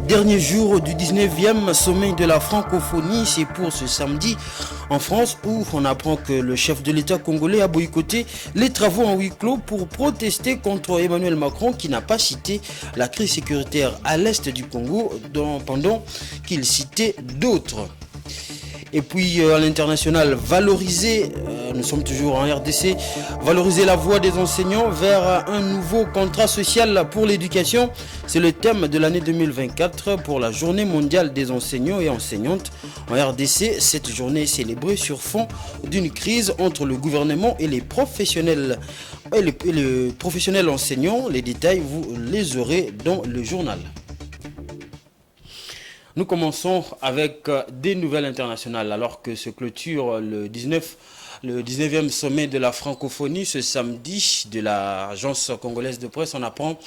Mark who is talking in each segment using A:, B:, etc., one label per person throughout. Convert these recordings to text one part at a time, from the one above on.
A: Dernier jour du 19e sommet de la francophonie, c'est pour ce samedi en France où on apprend que le chef de l'État congolais a boycotté les travaux en huis clos pour protester contre Emmanuel Macron qui n'a pas cité la crise sécuritaire à l'est du Congo pendant qu'il citait d'autres. Et puis à l'international, valoriser, nous sommes toujours en RDC, valoriser la voix des enseignants vers un nouveau contrat social pour l'éducation. C'est le thème de l'année 2024 pour la journée mondiale des enseignants et enseignantes en RDC. Cette journée est célébrée sur fond d'une crise entre le gouvernement et les professionnels, enseignants. Les détails, vous les aurez dans le journal. Nous commençons avec des nouvelles internationales alors que se clôture le 19e sommet de la francophonie ce samedi de l'agence congolaise de presse. On apprend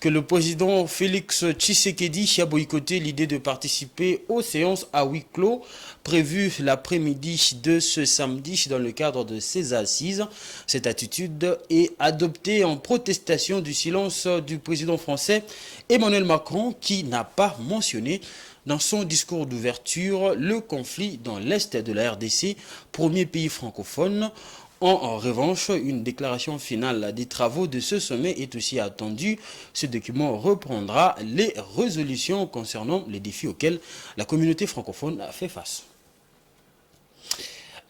A: que le président Félix Tshisekedi a boycotté l'idée de participer aux séances à huis clos prévues l'après-midi de ce samedi dans le cadre de ses assises. Cette attitude est adoptée en protestation du silence du président français Emmanuel Macron qui n'a pas mentionné dans son discours d'ouverture le conflit dans l'est de la RDC, premier pays francophone. En revanche, une déclaration finale des travaux de ce sommet est aussi attendue. Ce document reprendra les résolutions concernant les défis auxquels la communauté francophone a fait face.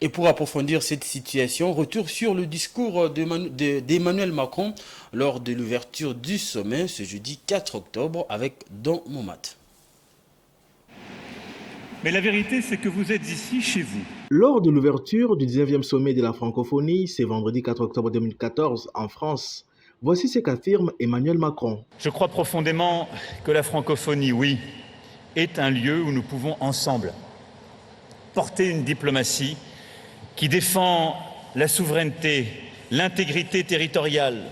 A: Et pour approfondir cette situation, retour sur le discours d'Emmanuel Macron lors de l'ouverture du sommet ce jeudi 4 octobre avec Don Momat.
B: Mais la vérité, c'est que vous êtes ici, chez vous.
C: Lors de l'ouverture du 19e sommet de la francophonie, c'est vendredi 4 octobre 2014 en France, voici ce qu'affirme Emmanuel Macron.
B: Je crois profondément que la francophonie, oui, est un lieu où nous pouvons ensemble porter une diplomatie qui défend la souveraineté, l'intégrité territoriale,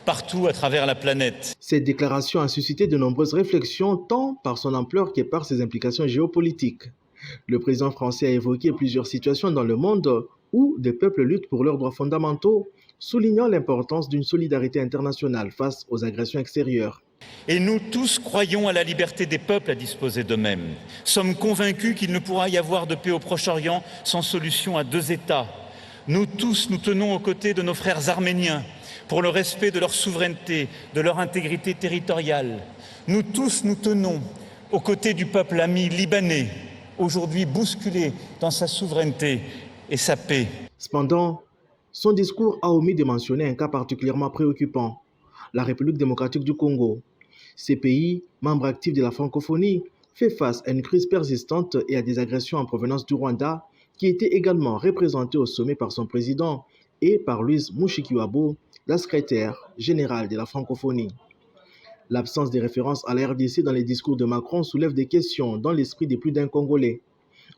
B: partout à travers la planète.
C: Cette déclaration a suscité de nombreuses réflexions, tant par son ampleur que par ses implications géopolitiques. Le président français a évoqué plusieurs situations dans le monde où des peuples luttent pour leurs droits fondamentaux, soulignant l'importance d'une solidarité internationale face aux agressions extérieures.
B: Et nous tous croyons à la liberté des peuples à disposer d'eux-mêmes. Sommes convaincus qu'il ne pourra y avoir de paix au Proche-Orient sans solution à deux États. Nous tous, nous tenons aux côtés de nos frères arméniens, pour le respect de leur souveraineté, de leur intégrité territoriale. Nous tous, nous tenons aux côtés du peuple ami libanais, aujourd'hui bousculé dans sa souveraineté et sa paix.
C: Cependant, son discours a omis de mentionner un cas particulièrement préoccupant, la République démocratique du Congo. Ces pays, membres actifs de la francophonie, fait face à une crise persistante et à des agressions en provenance du Rwanda, qui était également représenté au sommet par son président et par Louise Mushikiwabo, la secrétaire générale de la francophonie. L'absence de référence à la RDC dans les discours de Macron soulève des questions dans l'esprit de plus d'un Congolais.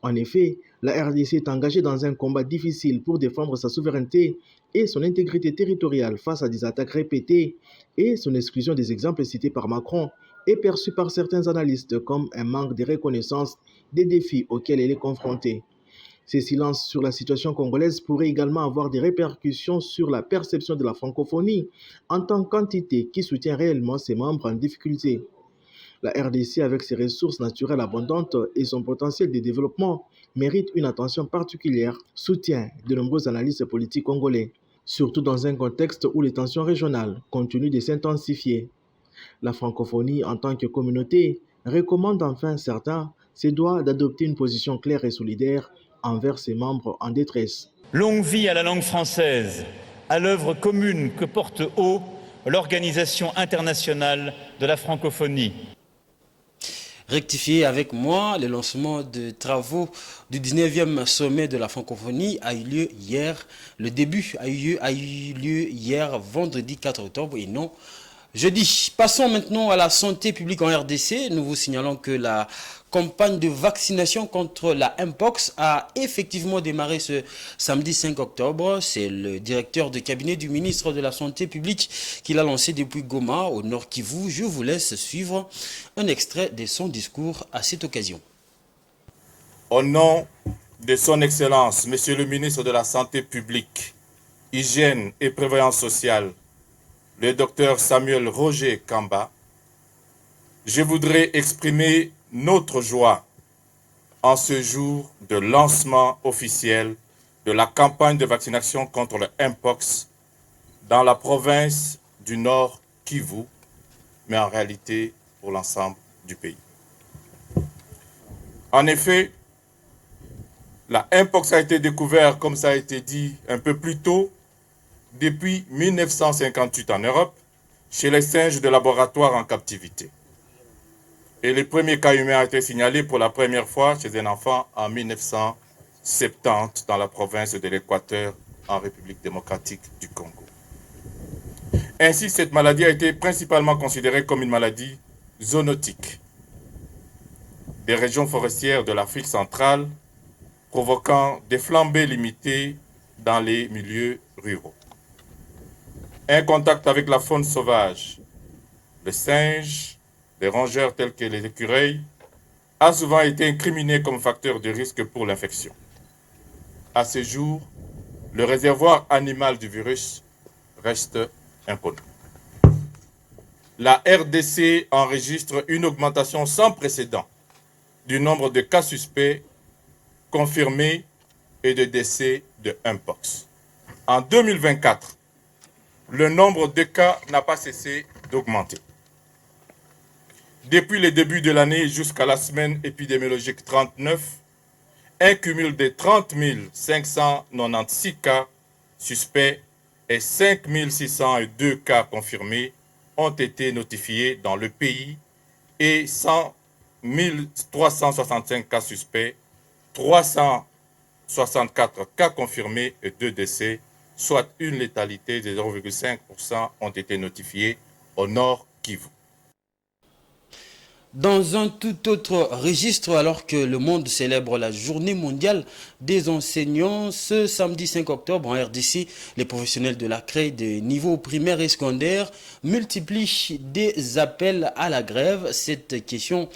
C: En effet, la RDC est engagée dans un combat difficile pour défendre sa souveraineté et son intégrité territoriale face à des attaques répétées, et son exclusion des exemples cités par Macron est perçue par certains analystes comme un manque de reconnaissance des défis auxquels elle est confrontée. Ces silences sur la situation congolaise pourraient également avoir des répercussions sur la perception de la francophonie en tant qu'entité qui soutient réellement ses membres en difficulté. La RDC, avec ses ressources naturelles abondantes et son potentiel de développement, mérite une attention particulière, soutient de nombreux analystes politiques congolais, surtout dans un contexte où les tensions régionales continuent de s'intensifier. La francophonie, en tant que communauté, recommande enfin certains se doit d'adopter une position claire et solidaire envers ses membres en détresse.
B: Longue vie à la langue française, à l'œuvre commune que porte haut l'Organisation internationale de la francophonie.
A: Rectifiez avec moi, le lancement de travaux du 19e sommet de la francophonie a eu lieu hier. Le début a eu lieu hier, vendredi 4 octobre et non jeudi. Passons maintenant à la santé publique en RDC. Nous vous signalons que la campagne de vaccination contre la Mpox a effectivement démarré ce samedi 5 octobre. C'est le directeur de cabinet du ministre de la Santé publique qui l'a lancé depuis Goma, au Nord Kivu. Je vous laisse suivre un extrait de son discours à cette occasion.
D: Au nom de son Excellence, Monsieur le ministre de la Santé publique, Hygiène et Prévoyance sociale, le docteur Samuel Roger Kamba, je voudrais exprimer notre joie en ce jour de lancement officiel de la campagne de vaccination contre le Mpox dans la province du Nord Kivu, mais en réalité pour l'ensemble du pays. En effet, la Mpox a été découverte, comme ça a été dit un peu plus tôt, depuis 1958 en Europe, chez les singes de laboratoire en captivité. Et les premiers cas humains ont été signalés pour la première fois chez un enfant en 1970 dans la province de l'Équateur, en République démocratique du Congo. Ainsi, cette maladie a été principalement considérée comme une maladie zoonotique des régions forestières de l'Afrique centrale, provoquant des flambées limitées dans les milieux ruraux. Un contact avec la faune sauvage, les singes, les rongeurs tels que les écureuils, a souvent été incriminé comme facteur de risque pour l'infection. À ce jour, le réservoir animal du virus reste inconnu. La RDC enregistre une augmentation sans précédent du nombre de cas suspects confirmés et de décès de Mpox. En 2024, le nombre de cas n'a pas cessé d'augmenter. Depuis le début de l'année jusqu'à la semaine épidémiologique 39, un cumul de 30 596 cas suspects et 5 602 cas confirmés ont été notifiés dans le pays et 100 365 cas suspects, 364 cas confirmés et 2 décès, soit une létalité de 0,5% ont été notifiés au Nord Kivu.
A: Dans un tout autre registre, alors que le monde célèbre la journée mondiale des enseignants, ce samedi 5 octobre en RDC, les professionnels de la CREI des niveaux primaires et secondaires multiplient des appels à la grève. Cette question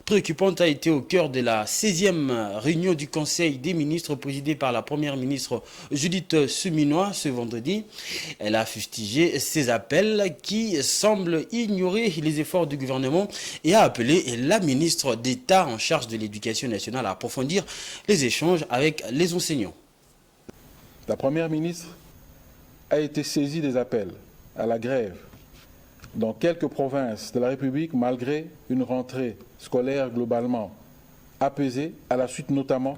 A: préoccupante a été au cœur de la 16e réunion du Conseil des ministres présidée par la première ministre Judith Suminwa ce vendredi. Elle a fustigé ces appels qui semblent ignorer les efforts du gouvernement et a appelé la ministre d'État en charge de l'éducation nationale à approfondir les échanges avec les enseignants.
E: La première ministre a été saisie des appels à la grève dans quelques provinces de la République malgré une rentrée scolaire globalement apaisée à la suite notamment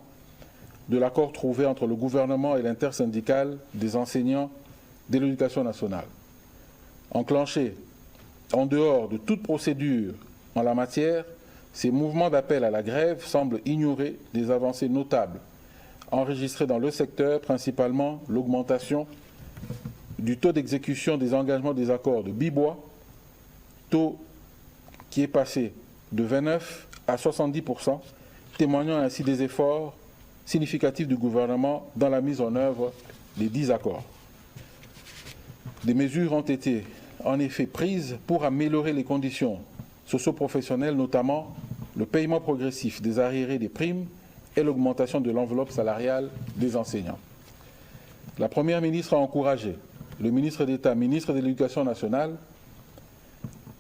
E: de l'accord trouvé entre le gouvernement et l'intersyndicale des enseignants de l'éducation nationale. Enclenché en dehors de toute procédure en la matière, ces mouvements d'appel à la grève semblent ignorer des avancées notables enregistrées dans le secteur, principalement l'augmentation du taux d'exécution des engagements des accords de Bibois, taux qui est passé de 29 à 70%, témoignant ainsi des efforts significatifs du gouvernement dans la mise en œuvre des 10 accords. Des mesures ont été en effet prises pour améliorer les conditions socio-professionnelles, notamment le paiement progressif des arriérés des primes et l'augmentation de l'enveloppe salariale des enseignants. La Première ministre a encouragé le ministre d'État, ministre de l'Éducation nationale,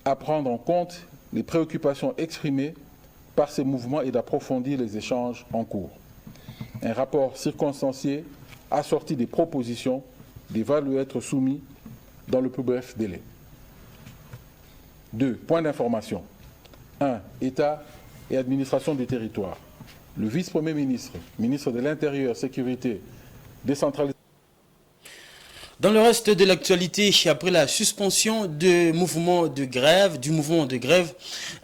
E: à prendre en compte les préoccupations exprimées par ces mouvements et d'approfondir les échanges en cours. Un rapport circonstancié assorti des propositions devra lui être soumis dans le plus bref délai. 2. Points d'information. 1. État et administration du territoire. Le vice-premier ministre, ministre de l'Intérieur, Sécurité, décentralisation.
A: Dans le reste de l'actualité, après la suspension du mouvement de grève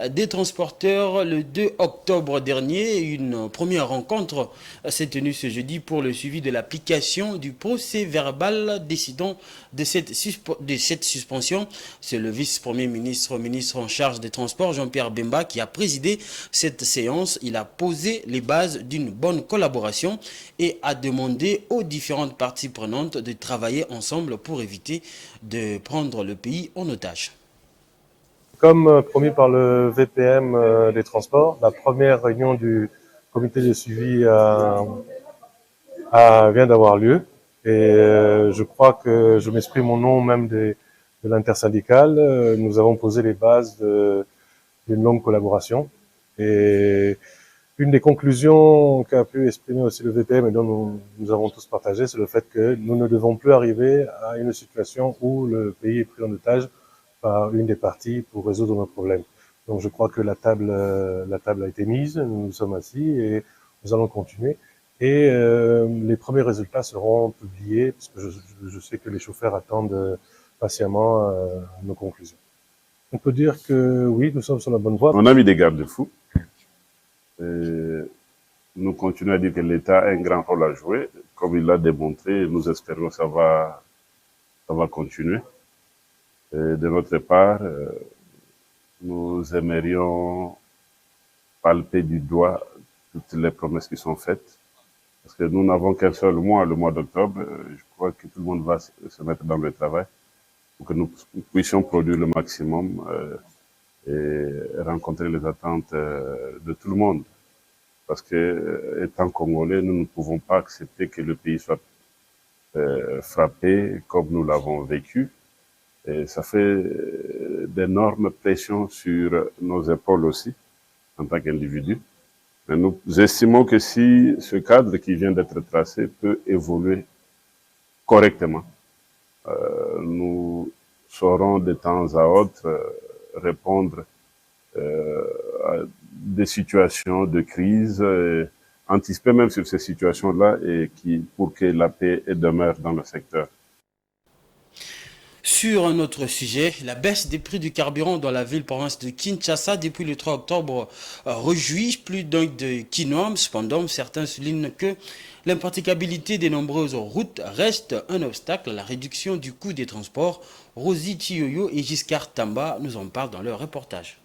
A: des transporteurs le 2 octobre dernier, une première rencontre s'est tenue ce jeudi pour le suivi de l'application du procès verbal décidant de cette suspension. C'est le vice-premier ministre en charge des transports, Jean-Pierre Bemba, qui a présidé cette séance. Il a posé les bases d'une bonne collaboration et a demandé aux différentes parties prenantes de travailler ensemble pour éviter de prendre le pays en otage.
F: Comme promis par le VPM des transports, la première réunion du comité de suivi vient d'avoir lieu et je crois que je m'exprime au nom même de l'intersyndicale. Nous avons posé les bases d'une longue collaboration. Et une des conclusions qu'a pu exprimer aussi le VPM et dont nous avons tous partagé, c'est le fait que nous ne devons plus arriver à une situation où le pays est pris en otage par une des parties pour résoudre nos problèmes. Donc je crois que la table a été mise, nous nous sommes assis et nous allons continuer. Et les premiers résultats seront publiés, parce que je sais que les chauffeurs attendent patiemment nos conclusions. On peut dire que oui, nous sommes sur la bonne voie.
G: On a mis des garde-fous. Nous continuons à dire que l'État a un grand rôle à jouer. Comme il l'a démontré, nous espérons que ça va continuer. Et de notre part, nous aimerions palper du doigt toutes les promesses qui sont faites. Parce que nous n'avons qu'un seul mois, le mois d'octobre. Je crois que tout le monde va se mettre dans le travail pour que nous puissions produire le maximum et rencontrer les attentes de tout le monde. Parce que, étant Congolais, nous ne pouvons pas accepter que le pays soit frappé comme nous l'avons vécu. Et ça fait d'énormes pressions sur nos épaules aussi, en tant qu'individus. Mais nous estimons que si ce cadre qui vient d'être tracé peut évoluer correctement, nous saurons de temps à autre répondre à des situations de crise, anticiper même sur ces situations-là et pour que la paix demeure dans le secteur.
A: Sur un autre sujet, la baisse des prix du carburant dans la ville-province de Kinshasa depuis le 3 octobre réjouit plus d'un de Kinoam. Cependant, certains soulignent que l'impraticabilité des nombreuses routes reste un obstacle à la réduction du coût des transports. Rosie Tioyo et Giscard Tamba nous en parlent dans leur reportage.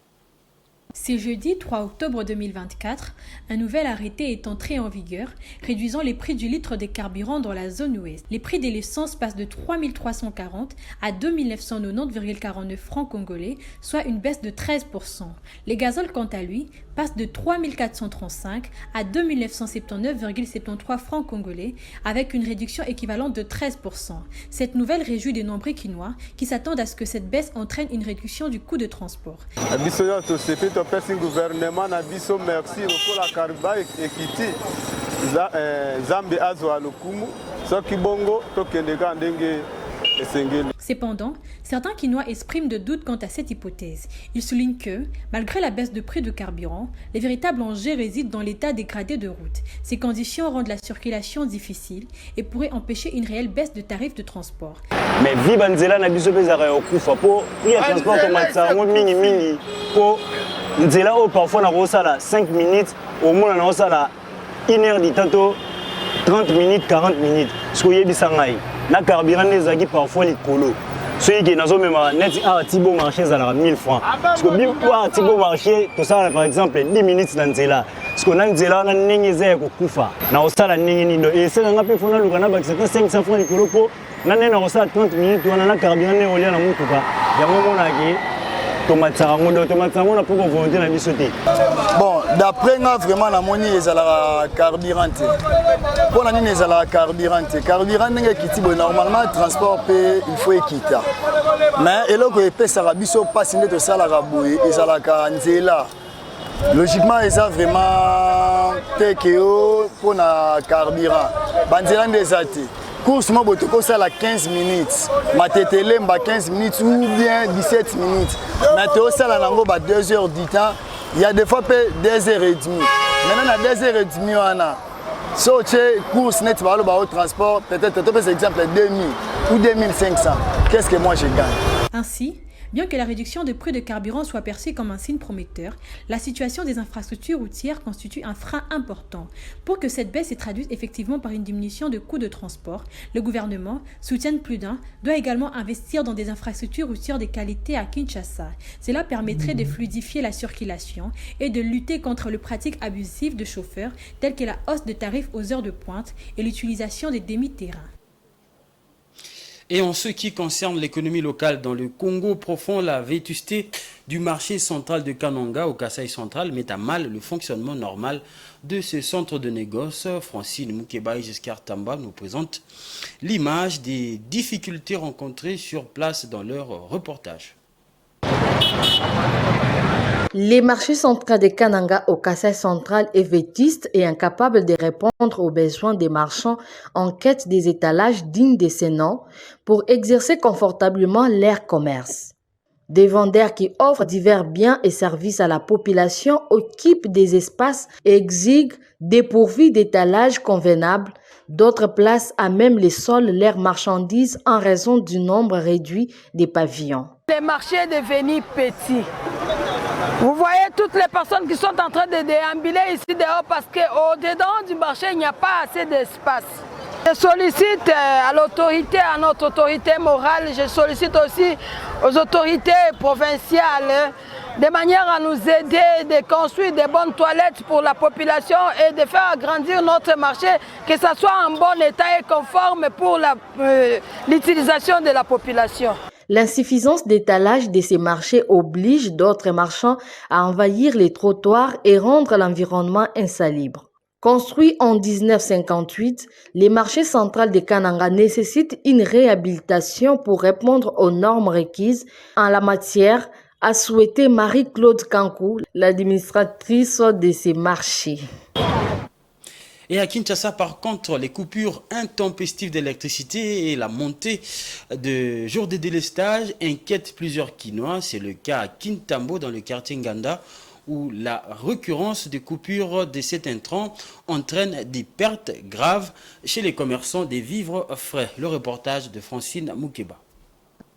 H: C'est jeudi 3 octobre 2024, un nouvel arrêté est entré en vigueur, réduisant les prix du litre de carburant dans la zone ouest. Les prix de l'essence passent de 3 340 à 2 990,49 francs congolais, soit une baisse de 13%. Les gazoles, quant à lui, passent de 3 435 à 2 979,73 francs congolais, avec une réduction équivalente de 13%. Cette nouvelle réjouit de nombreux Quinois qui s'attendent à ce que cette baisse entraîne une réduction du coût de transport.
I: Merci gouvernement na biso merci lokola kariba ekiti zambe azwa lokumu soki bongo tokendeka ndenge esengeli.
H: Cependant, certains Quinois expriment de doutes quant à cette hypothèse. Ils soulignent que, malgré la baisse de prix de carburant, les véritables enjeux résident dans l'état dégradé de route. Ces conditions rendent la circulation difficile et pourraient empêcher une réelle baisse de tarifs de transport.
J: Mais viva nzela na biso bezara okufa po prix de transport tomatsa mingi po nzela o parfois na rosala 5 minutes au moins na rosala 1 heure du temps 30 minutes 40 minutes ce que yebisa ngai na carburant ezaki parfois likolo ceux qui nazo mema net a tibo marché za 1000 francs parce que bien quoi tibo marché to ça par exemple 10 minutes na nzela parce que na nzela na ningi za kokufa na osala ningi nindo et c'est nga pe fona luka na ba 500 francs likolo po na nena osala 30 minutes wana na carburant ne olia na mutuka yango monaki
I: Bon, d'après moi, vraiment, la monnaie est à la carburant. Pour la est à la carburant. Carburant, normalement, le transport, il faut équiter. Mais, et là, que ça va passer de ça, la rabouille, et ça la logiquement, ils ont vraiment TKO pour la carburant. Bandiran des athées. Course moi ça la 15 minutes, ma tétélé 15 minutes ou bien 17 minutes. Maintenant ça la nango 2 heures du temps, il y a des fois 2 heures et demie. Maintenant à 2 heures et demie on a so course net par le transport peut-être par exemple 2000 ou 2500. Qu'est-ce que moi je gagne?
H: Ainsi, bien que la réduction des prix de carburant soit perçue comme un signe prometteur, la situation des infrastructures routières constitue un frein important. Pour que cette baisse se traduise effectivement par une diminution de coûts de transport, le gouvernement, soutient plus d'un, doit également investir dans des infrastructures routières de qualité à Kinshasa. Cela permettrait de fluidifier la circulation et de lutter contre les pratiques abusives de chauffeurs telles que la hausse de tarifs aux heures de pointe et l'utilisation des demi-terrains.
A: Et en ce qui concerne l'économie locale dans le Congo profond, la vétusté du marché central de Kananga au Kasaï central met à mal le fonctionnement normal de ce centre de négoce. Francine Moukeba et Giscard Tamba nous présentent l'image des difficultés rencontrées sur place dans leur reportage.
K: Les marchés centraux de Kananga au Kasaï central est vétuste et incapable de répondre aux besoins des marchands en quête des étalages dignes de ces noms pour exercer confortablement leur commerce. Des vendeurs qui offrent divers biens et services à la population occupent des espaces exigus dépourvus d'étalages convenables. D'autres placent à même les sols leurs marchandises en raison du nombre réduit des pavillons.
L: Le marché est devenu petit. Vous voyez toutes les personnes qui sont en train de déambuler ici dehors parce qu'au-dedans du marché, il n'y a pas assez d'espace. Je sollicite à l'autorité, à notre autorité morale, je sollicite aussi aux autorités provinciales de manière à nous aider de construire des bonnes toilettes pour la population et de faire agrandir notre marché, que ça soit en bon état et conforme pour l'utilisation de la population.
K: L'insuffisance d'étalage de ces marchés oblige d'autres marchands à envahir les trottoirs et rendre l'environnement insalubre. Construit en 1958, les marchés centraux de Kananga nécessitent une réhabilitation pour répondre aux normes requises en la matière, a souhaité Marie-Claude Kankou, l'administratrice de ces marchés.
A: Et à Kinshasa, par contre, les coupures intempestives d'électricité et la montée de jours de délestage inquiètent plusieurs Kinois. C'est le cas à Kintambo, dans le quartier Nganda, où la récurrence des coupures de cet intrant entraîne des pertes graves chez les commerçants des vivres frais. Le reportage de Francine Moukeba.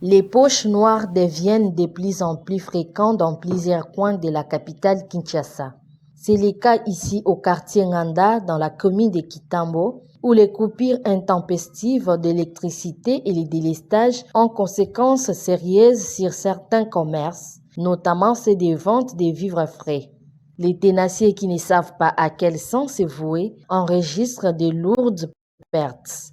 K: Les poches noires deviennent de plus en plus fréquentes dans plusieurs coins de la capitale Kinshasa. C'est le cas ici au quartier Nganda, dans la commune de Kitambo, où les coupures intempestives d'électricité et les délestages ont conséquences sérieuses sur certains commerces, notamment ceux des ventes des vivres frais. Les tenanciers qui ne savent pas à quel sens se vouer enregistrent de lourdes pertes.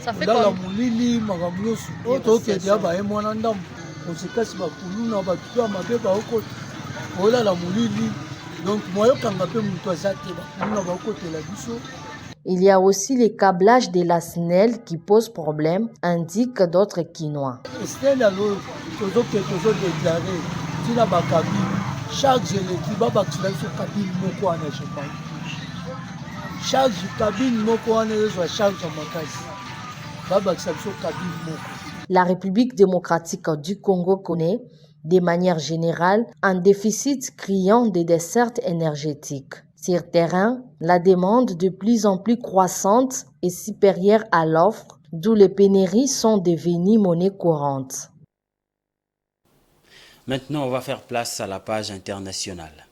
M: Ça fait
K: Il y a aussi les câblages de la SNEL qui posent problème, indiquent d'autres Kinois. La République démocratique du Congo connaît, de manière générale, un déficit criant de dessertes énergétiques. Sur terrain, la demande de plus en plus croissante est supérieure à l'offre, d'où les pénuries sont devenues monnaie courante.
A: Maintenant, on va faire place à la page internationale.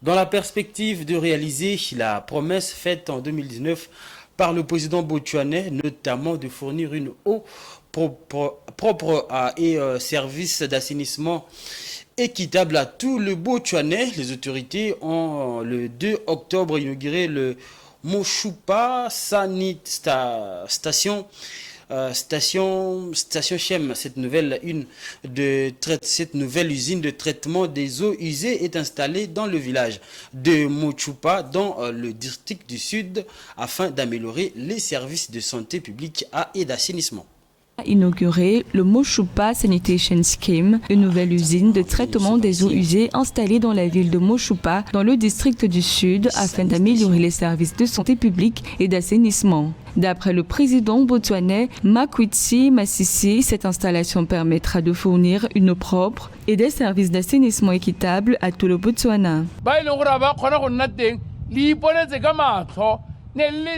A: Dans la perspective de réaliser la promesse faite en 2019 par le président botswanais, notamment de fournir une eau propre et service d'assainissement équitable à tout le Botswanais, les autorités ont le 2 octobre inauguré le Mochupa Sanit Station Chem. Cette nouvelle usine de traitement des eaux usées est installée dans le village de Mochupa, dans le district du Sud, afin d'améliorer les services de santé publique et d'assainissement.
M: inauguré le Moshupa Sanitation Scheme, une nouvelle usine de traitement des eaux usées installée dans la ville de Moshupa, dans le district du Sud, afin d'améliorer les services de santé publique et d'assainissement. D'après le président botswanais Makwitsi Masisi, cette installation permettra de fournir une eau propre et des services d'assainissement équitables à tout le Botswana.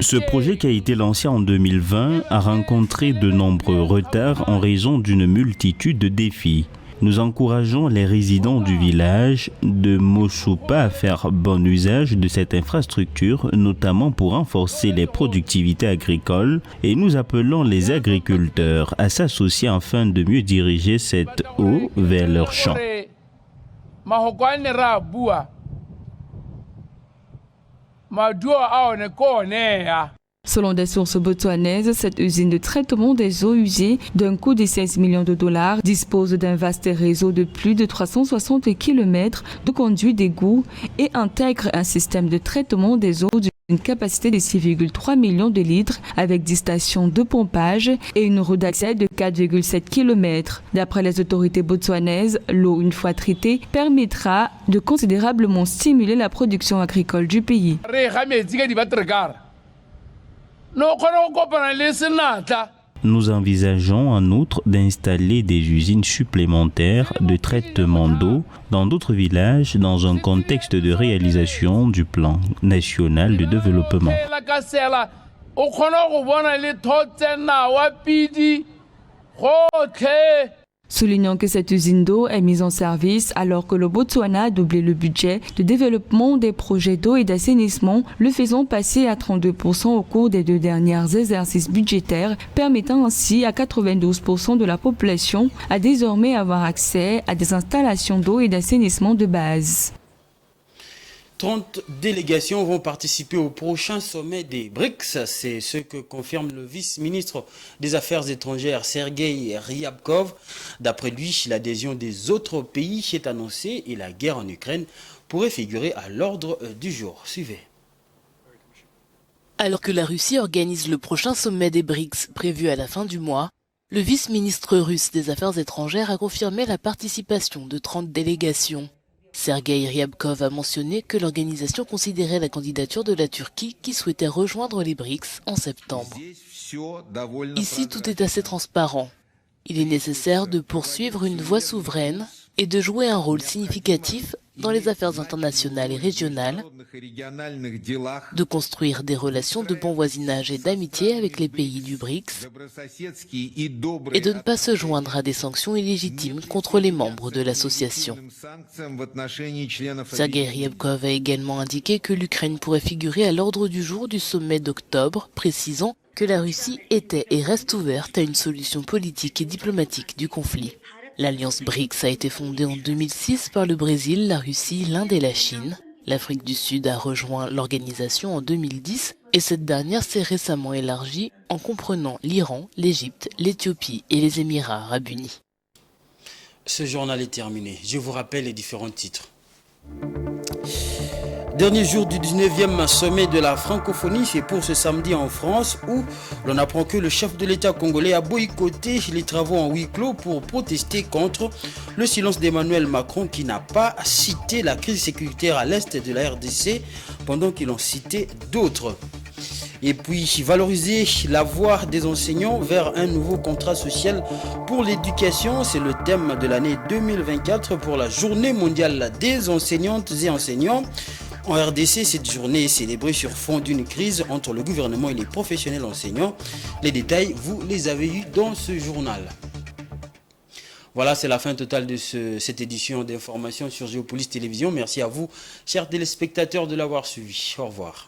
N: Ce projet qui a été lancé en 2020 a rencontré de nombreux retards en raison d'une multitude de défis. Nous encourageons les résidents du village de Moshupa à faire bon usage de cette infrastructure, notamment pour renforcer les productivités agricoles, et nous appelons les agriculteurs à s'associer afin de mieux diriger cette eau vers leurs champs.
M: Selon des sources botswanaises, cette usine de traitement des eaux usées d'un coût de 16 millions de dollars dispose d'un vaste réseau de plus de 360 km de conduits d'égout et intègre un système de traitement des eaux d'une capacité de 6,3 millions de litres avec 10 stations de pompage et une route d'accès de 4,7 km. D'après les autorités botswanaises, l'eau, une fois traitée, permettra de considérablement stimuler la production agricole du pays.
N: Nous envisageons en outre d'installer des usines supplémentaires de traitement d'eau dans d'autres villages dans un contexte de réalisation du plan national de développement.
M: Soulignant que cette usine d'eau est mise en service alors que le Botswana a doublé le budget de développement des projets d'eau et d'assainissement, le faisant passer à 32% au cours des 2 derniers exercices budgétaires, permettant ainsi à 92% de la population à désormais avoir accès à des installations d'eau et d'assainissement de base.
A: 30 délégations vont participer au prochain sommet des BRICS. C'est ce que confirme le vice-ministre des Affaires étrangères, Sergueï Ryabkov. D'après lui, l'adhésion des autres pays est annoncée et la guerre en Ukraine pourrait figurer à l'ordre du jour. Suivez.
O: Alors que la Russie organise le prochain sommet des BRICS prévu à la fin du mois, le vice-ministre russe des Affaires étrangères a confirmé la participation de 30 délégations. Sergueï Ryabkov a mentionné que l'organisation considérait la candidature de la Turquie qui souhaitait rejoindre les BRICS en septembre. Ici, tout est assez transparent. Il est nécessaire de poursuivre une voie souveraine et de jouer un rôle significatif dans les affaires internationales et régionales, de construire des relations de bon voisinage et d'amitié avec les pays du BRICS et de ne pas se joindre à des sanctions illégitimes contre les membres de l'association. Sergueï Ryabkov a également indiqué que l'Ukraine pourrait figurer à l'ordre du jour du sommet d'octobre, précisant que la Russie était et reste ouverte à une solution politique et diplomatique du conflit. L'Alliance BRICS a été fondée en 2006 par le Brésil, la Russie, l'Inde et la Chine. L'Afrique du Sud a rejoint l'organisation en 2010 et cette dernière s'est récemment élargie en comprenant l'Iran, l'Égypte, l'Éthiopie et les Émirats arabes unis.
A: Ce journal est terminé. Je vous rappelle les différents titres. Dernier jour du 19e sommet de la francophonie, c'est pour ce samedi en France où l'on apprend que le chef de l'État congolais a boycotté les travaux en huis clos pour protester contre le silence d'Emmanuel Macron qui n'a pas cité la crise sécuritaire à l'est de la RDC pendant qu'il en citait d'autres. Et puis valoriser la voix des enseignants vers un nouveau contrat social pour l'éducation, c'est le thème de l'année 2024 pour la journée mondiale des enseignantes et enseignants. En RDC, cette journée est célébrée sur fond d'une crise entre le gouvernement et les professionnels enseignants. Les détails, vous les avez eus dans ce journal. Voilà, c'est la fin totale de cette édition d'information sur Géopolis Télévision. Merci à vous, chers téléspectateurs, de l'avoir suivi. Au revoir.